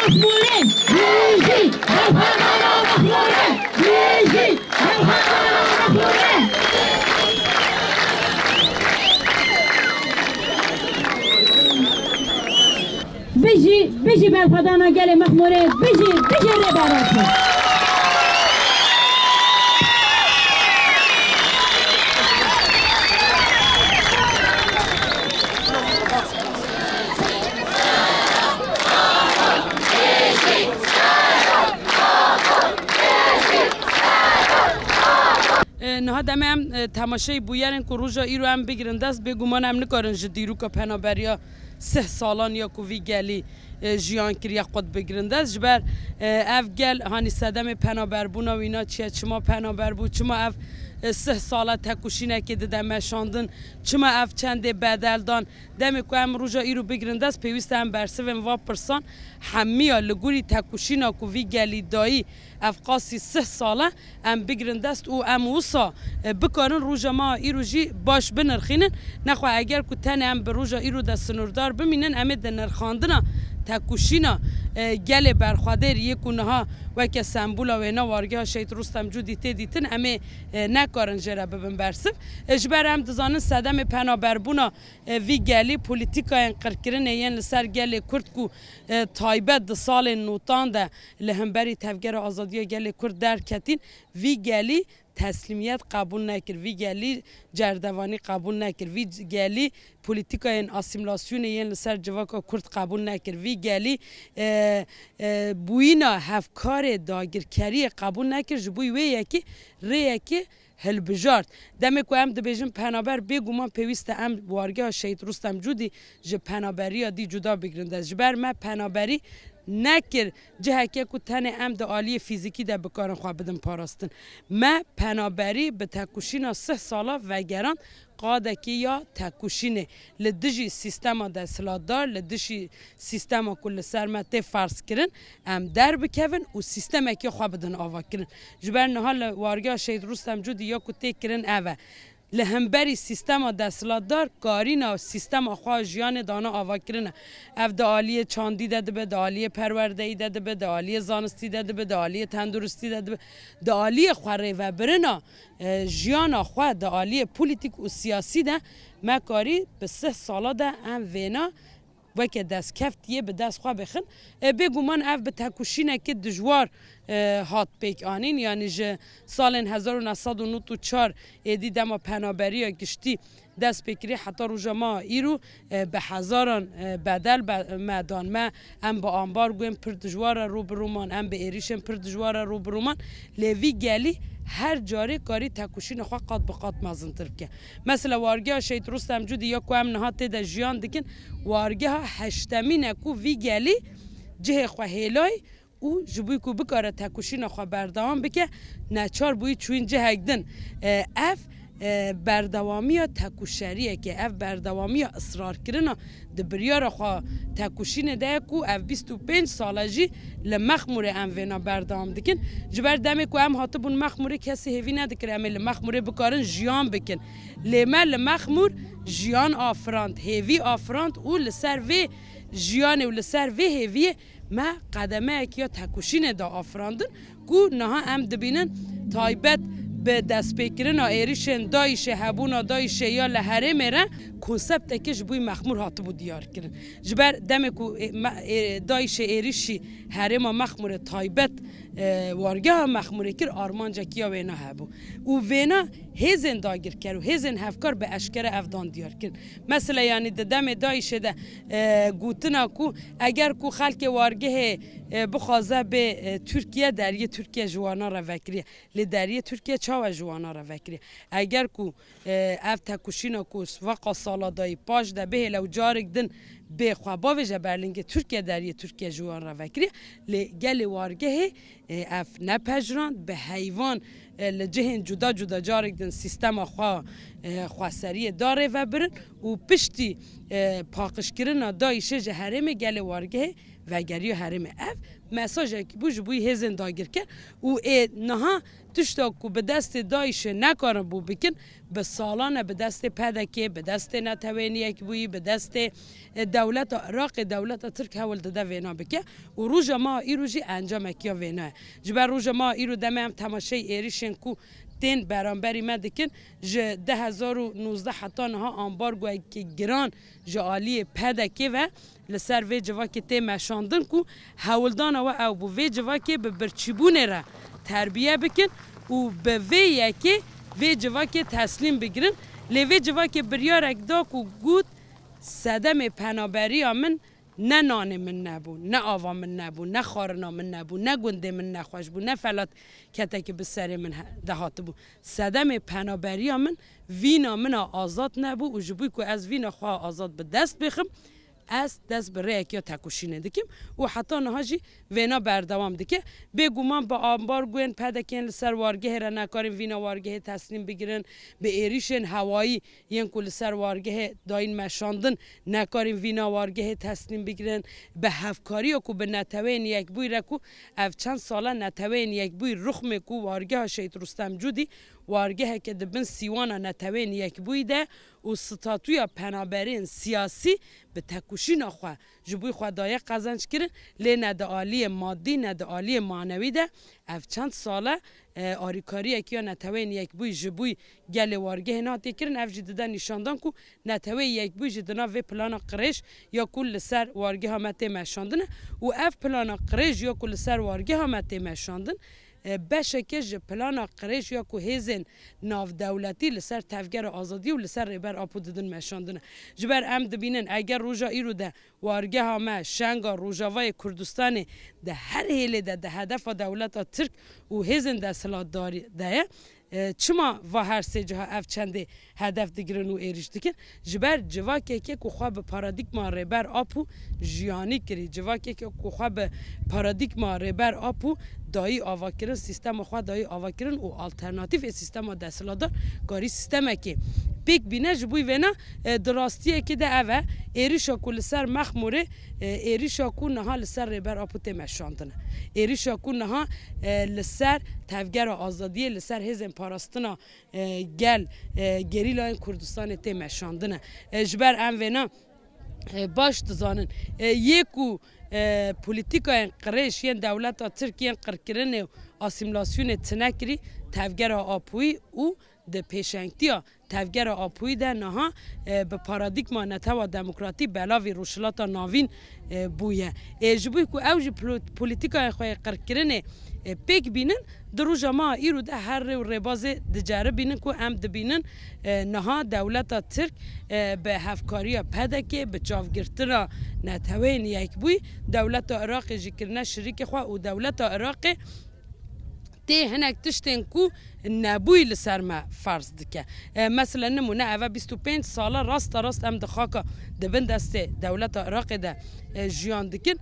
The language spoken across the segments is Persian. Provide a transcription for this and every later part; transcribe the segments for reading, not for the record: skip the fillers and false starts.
بيجي بالفضانة قالي مخموري بيجي رباراتي نه دم تماشای بویرن که روزا ایرو هم بگیرن دست بگومان هم نکارن جدیرو که پنابریا 3 سالان یا کوی گلی جیان کریا خود بگیرن دست جبر اف گل هانی صدم پنابر بونا و اینا چما پنابر بود چما اف 3 ساله تکوشی نکرده دم شاندن چما اف چند بدل دان دم که هم روزا ایرو بگیرن دست پیوست هم برسون و پرسان همیا لگوری تکوشی نکوی گلی دایی افقاسی 3 ساله ام بگیرن دست او ام وسا بکارن روزا ما ایرو جی باش بنرخینن نخوا اگر که تن ام به روزا ایرو دست نوردار بمینن ام نرخاندنا تکوشینا گل برخوادر یکونها و که سمبولا و اینا وارگاه شیط رستم جودی تدیتن امه نکارن جره ببن برسف اجبر هم دزانن صدم پنابربونا وی گلی پولیتیکا انقرکرن این لسر گل کرد کو تایبت ده سال نوتان ده لهمبری تفگر آزادی گل کرد در کتین وی گلی تسلیمیت قبول نکرد وی گلی جردوانی قبول نکرد وی گلی پولیتیکا این اسیمیلاسیون این لسر جواکا کرد قبول نکرد وی گلی بوینا هفکار داگرکری قبول نکرد جبوی وی یکی ری یکی هل بجارت دمی که هم دبیجم پنابر بگو ما پیوسته هم وارگاه شهید رستم جودی جه پنابری دی جدا بگیرند از جبر ما پنابری نکر جه که تنه ام د عالی فیزیکی ده بکارن خواه بدن پاراستن ما پنابری به تکوشینا 3 ساله وگران قاده که یا تکوشینه لدجی سیستما ده سلادار لدجی سیستما کل سرمته فرض کرن ام در بکون و سیستما که خواه بدن آوا کرن جبر نهال وارگاه شهید رستم جودی یا کتی کرن اوه لهمبری سیستم دستلاتدار کارینا سیستم خواه جیان دانا آوا کرنه اف دالی چاندی داده به دالی پروردهی داده به دالی زانستی داده به دالی تندرستی داده به دالی خواه و برنا جیان خواه دالی پولیتیک و سیاسی ده مکاری به 3 ساله ده ام وینا و که دست کفتیه به دست خواه بخن بگو من اف به تکوشینه که دجوار هات پیک آنین یعنی جه سال 1994 ایدی دما پنابری گشتی دست بکری حتی روژا ما ایرو به هزاران بدل مدان ما ام با آنبار گویم پر دجوار رو برومان ام به ایریشم پر دجوار رو برومان لیوی گلی هر جاره کاری تکوشین خواه قاد بقاد مازنتر که مثلا وارگاه شهید رستم جودی یا که هم نهات ده جیان دکن وارگاه هشتمی نکو وی گلی جه خواه هیلای او جبوی کو بکاره تکوشین خواه بردوام بکه نچار بوی چوین جه هکدن اف بردوامی تکوشریه که اف بردوامی اصرار کرنه دبریار خواه تکوشین ده کو اف 25 ساله جی لمخموره ام وینا بردوام دکن جبر دمه کو ام هاتبون مخموره کسی هیوی ندکره ام لمخموره بکارن جیان بکن لیمه لمخمور جیان آفراند هیوی آفراند او لسر وی جیان و لسر وی هیوی ما قدمه اکیا تکوشین دا آفراندن گو نها ام دبینن تایبت به دست بکرن ایریشن دایشه هبونا دایشه یا لهره میره کنسپت که جبوی مخمور هاتو بود دیار کرن جبر دمه کو دایشه ایریشی هره ما مخمور تایبت وارگاه مخموره کر آرمانجا کیا وینا هبو و وینا هزن داگر کر و هزن هفکار به اشکر افدان دیار کر مثلا یعنی دم دایشه ده گوتنا کو اگر کو خلک وارگه بخوازه به ترکیه دریه ترکیه جوانا را وکریه لی دریه ترکیه چاو جوانا را وکریه اگر کو اف تکوشینا کوس وقا سالا دای پاش ده به لو جارک دن به خوابا و جبرلنگ ترکیه دریه ترکیه جوان را وکریه لی گل وارگه اف نپجران به حیوان لجهن جدا جدا جارک دن سیستم خواستری داره و برن و پشتی پاقش کرن دایشه جهرم گل وارگه وگری هرم اف مساج کی بو جبوی هزن داگیر کرد و نها تشتا کو به دست دایش نکارن بو بکن به سالانه به دست پدکی به دست نتوانی یک بوی به دست دولت عراق دولت ترک هول داده وینا بکه و روز ما ایروجی انجام کیا وینا جبر روز ما ایرو دمم تماشای ایریشن کو تین برانبری ما دکن ج 2019 حتی نها آمبارگو که گران جالی پدکی و لسر وی جواکی تی مشاندن کو هولدان و او بو وی جواکی به برچیبونه را تربیه بکن و به وی یکی وی جواکی تسلیم بگیرن لیوی جواکی بریار اکدا کو گود صدم پنابری من نه نان من نبود نه آوا من نبود نه خارنا من نبود نه گنده من نخوش بود نه فلات کتا که به سر من دهات بود صدم پنابری من وینا من آزاد نبود و جبوی که از وینا خواه آزاد به دست بخم از دست به ریک یا تکوشینه دکیم و حتی نهاجی وینا بردوام دکه بگو من با آنبار گوین پدکین لسر وارگه را نکاریم وینا وارگه تسلیم بگیرن به ایریشن هوایی ین کل سر وارگه داین مشاندن نکاریم وینا وارگه تسلیم بگیرن به هفکاری کو به نتوین یک بوی رکو اف چند ساله نتوین یک بوی رخم کو وارگه شیط رستم جودی وارگه که دبن سیوانا نتوین یک بوی ده و ستاتویا پنابرین سیاسی به تکوشی نخوا جبوی خدای قزنج کرن لی ندعالی مادی ندعالی معنوی ده اف چند ساله آریکاری اکیا نتوین یک بوی جبوی گل وارگه ناتی کرن اف جدیده نشاندن کو نتوین یک بوی جدنا و پلانا قرش یا کل سر وارگه همته مشاندن و اف پلانا قرش یا کل سر وارگه همته مشاندن بشکش پلانا قریش یا که هزین ناف دولتی لسر تفگر آزادی و لسر ریبر آپو دادن مشاندنه جبر ام دبینن اگر روژا ایرو ده وارگه همه شنگا روژاوای کردستان ده هر هیله ده هدف دولت ترک و هزین ده سلات داری ده چما و هر سه جها اف چنده هدف دیگرن و ایریش دیکن جبر جواکی که خواه به پارادیگما ریبر آپو جیانی کری جواکی که خواه به پارادیگما ریبر آپو دایی آوا کردن سیستم خواه دایی آوا کردن و آلترناتیو سیستم دستلادار کاری سیستمه که پیک بینه جبوی وینا دراستیه که ده اوه ایریشا کو لسر مخموره ایریشا کو نها لسر ریبر آپو تیمشاندنه ایریشا کو نها لسر تفگر آزادی لسر هزن پاراستنا گل گریلای کردستان تیمشاندنه جبر ام وینا باش دزانن یکو پولیتیکای قریش یه دولت ترکیه قرکرنه آسیملاسیون تنکری تفگر آپوی او ده پیشنگتیا تفگر آپوی ده نها به پارادیگما نتوا دموکراتی بلاوی روشلاتا ناوین بویه جبوی که اوج پولیتیکای خواه قرکرنه پیک بینن درو جما ایرو ده هر رباز دجاره بینن که ام دبینن نها دولت ترک به هفکاری پدکه به چافگرتنا نتوین یک بوی دولت عراق جکرنه شریک خواه و دولت عراق تی هنک تشتن کو نبوی لسر ما فرض دکه مثلا نمونه اوه 25 ساله راست ام دخاکا دبن دست دولت عراق ده جیان دکن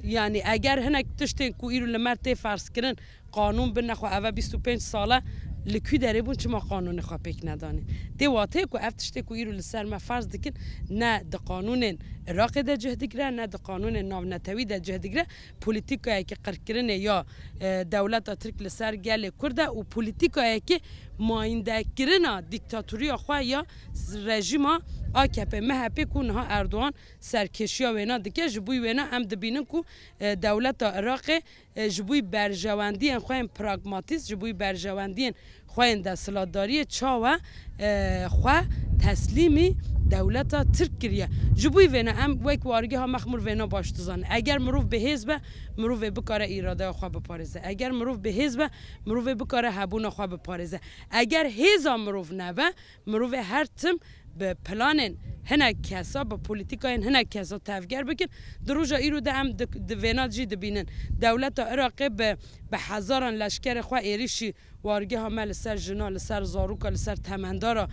یعنی اگر هنک تشتن کو ایرو لمرته فرض کرن قانون بنخوا اوه 25 ساله لکی داره بون چما قانون خواه پیک ندانه دی واته که افتشته که ایرو لسر ما فرض دکن نه ده قانون عراق ده جهدگره نه ده قانون ناونتوی ده جهدگره پولیتیکایی که قرکرنه یا دولت ترک لسر گل کرده و پولیتیکایی که ماینده کرنه دیکتاتوری خواه یا رژیم AKP MHP کنها اردوان سرکشی وینا دکه جبوی وینا هم دبینن کو دولت عراق جبوی برجواندی خواهیم پراگماتیست جبوی برجواندی خواهیم دستلاتداری چاوه خواه تسلیمی دولت ترک کریه جبوی وینا هم وک وارگی ها مخمور وینا باشتزانه اگر مروف به حزب مروف بکاره ایراده خواه بپارزه اگر مروف به حزب مروف بکاره هبون خواه بپارزه اگر حزا مروف نبه مروف هر تم به پلان هنک کسا به پولیتیکای هنک کسا تفگر بکن دروجا ایرو ده هم وینا جی دبینن دولت عراق به هزاران لشکر خواه ایریشی وارگه ها مل سر جنا لسر زاروکا لسر تمندارا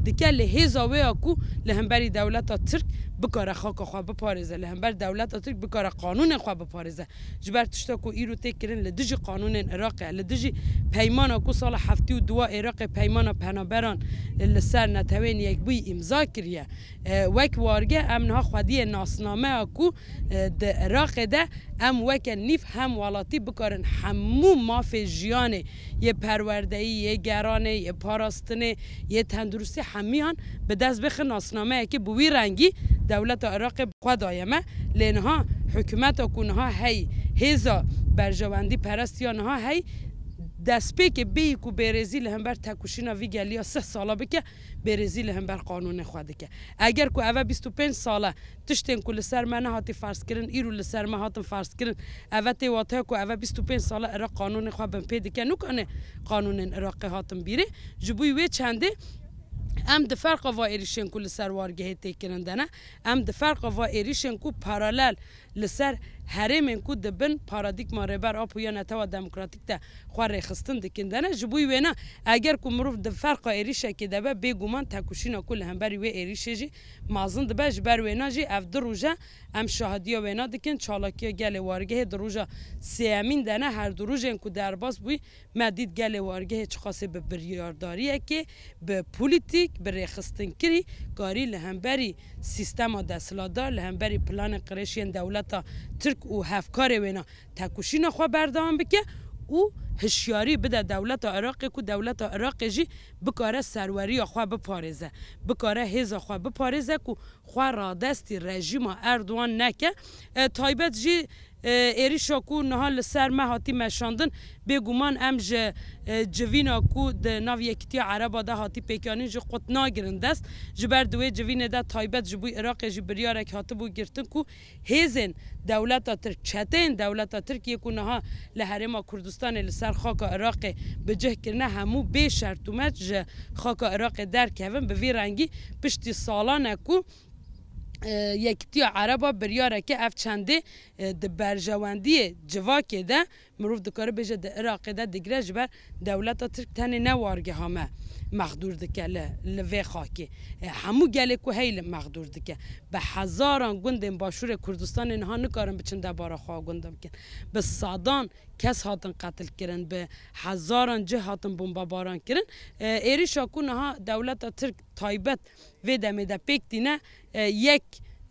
دکه لحیزا ویا کو لهمبری دولت ترک بکاره خاک خو بپارزه لهمبر دولت ترک بکاره قانون خو بپارزه جبر تشتا کو ایرو تکرین لدج قانون عراق لدج پیمان کو سال 72 عراق پیمان پنابران لسر نتوین یک بوی امضا کریه وک وارگه امنها خودی ناسنامه کو د عراق ده ام وک نیف هم والاتی بکارن همو مافی جیانه یه پروردهی یه گرانه یه پاراستنه یه تندرستی همیان به دست بخ ناسنامه که بوی رنگی دولت عراق خدایمه لنها حکومت اکنها هی هزا برجواندی پرستیانها هی دست پی که بی کو برزیل هم بر تکوشینا وی گلیا 3 ساله بکه برزیل هم بر قانون خواده که اگر کو اول 25 ساله تشتن کل سر من هاتی فرض کردن ایرو لسر ما هاتم فرض کردن اول تی واته کو اول 25 ساله عراق قانون خوا بن پیدا که نو کنه قانون عراق هاتم بیره جبوی و چنده ام د فرق و ایریشن کو لسر وارگه تکرندنه ام د فرق و ایریشن کو پارالل لسر هرمن کو دبن پارادایگما رهبر اپو یا نتوا دموکراتیک ده خوار خستن دکندنه جبوی وینا اگر کو مروف د فرق ایریشه که دبه بگومان تکوشینا کل هم بری و ایریشه جی مازن دبه جبر وینا جی اف دروجه ام شاهدیا وینا دکن چالاکی گل وارگه دروجه سیامین دنه هر دروجه کو درباس بوی مدید گل وارگه چخاصه به بریارداریه که به پولیتیک به رخستن کری کاری لهمبری سیستم دستلادار لهمبری پلان قرشین دولت ترک و هفکار وینا تکوشینا خوا بردام بکه او هشیاری بده دولت عراق کو دولت عراق جی بکاره سروری خوا بپارزه بکاره هزا خوا بپارزه کو خوا را دستی رژیم اردوان نکه تایبت جی ایریشا کو نهال سر مهاتی مشاندن بگومان امج جوینا کو د ناو یکتی عربا ده هاتی پیکانی جو قط ناگرند است جبر دوی جوین ده تایبت جبوی عراق جبریارک هاته بو گرتن کو هزن دولت ترک چتین دولت ترکیه کو نها لحرم کردستان لسر خاک عراق بجه کرنه همو به شرط اومد خاک عراق در کوین به وی رنگی پشتی سالانه کو یکتی عربا بریاره که اف چنده د برجواندی جواکه ده مروف دکاره بجه د عراق ده دگره جبر دولت ترک تنه نوارگه همه مخدور دکه لوی خاکی همو گله که هیل مخدور دکه به هزاران گندن باشور کردستان اینها نکارن بچنده بارا خواه گندم کن به صادان کس هاتن قتل کرن به هزاران جه هاتن بمبا باران کرن ایری شاکو نها دولت ترک تایبت و دمه ده پیک دینه یک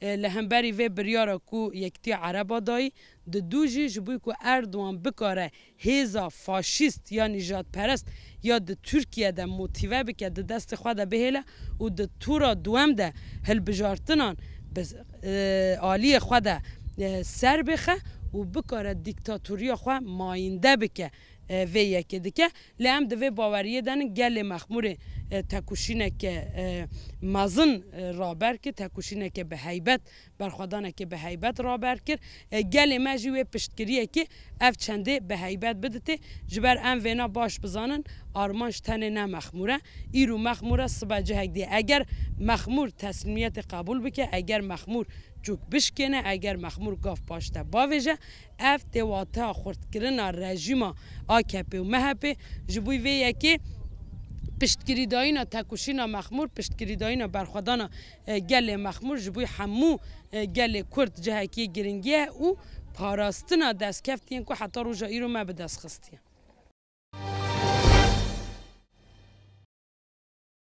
لهمبری و بریارا کو یکتی عربا دایی د دوجی جبوی کو اردوان بکاره هزا فاشیست یا نجات پرست یا د ترکیه ده موتیوه بکه د دست خود ده بهله و د تورا دوام ده هل بجارتنان آلی خود ده سر بخه و بکاره دیکتاتوری خود ماینده بکه و یکی دکه لهم دوی باوریه دن گل مخمور تکوشینه که مزن رابر که تکوشینه که به حیبت برخوادانه که به حیبت رابر کرد گل مجوی پشتگیریه که اف چنده به حیبت بدته جبر ام وینا باش بزانن آرمانش تنه نه مخموره ایرو مخموره صبح جهک دی اگر مخمور تسلیمیت قبول بکه اگر مخمور چوک بشکنه اگر مخمور گاف پاشته باویجه اف دیواتا خورد کرنا رژیما AKP و MHP جبوی وی یکی پشتگیری داینا تکوشینا مخمور پشتگیری داینا برخوادانا گل مخمور جبوی همو گل کرد جهکی گرنگیه و پاراستنا دست کفتین که حتی روژا ایرو ما به دست خستیه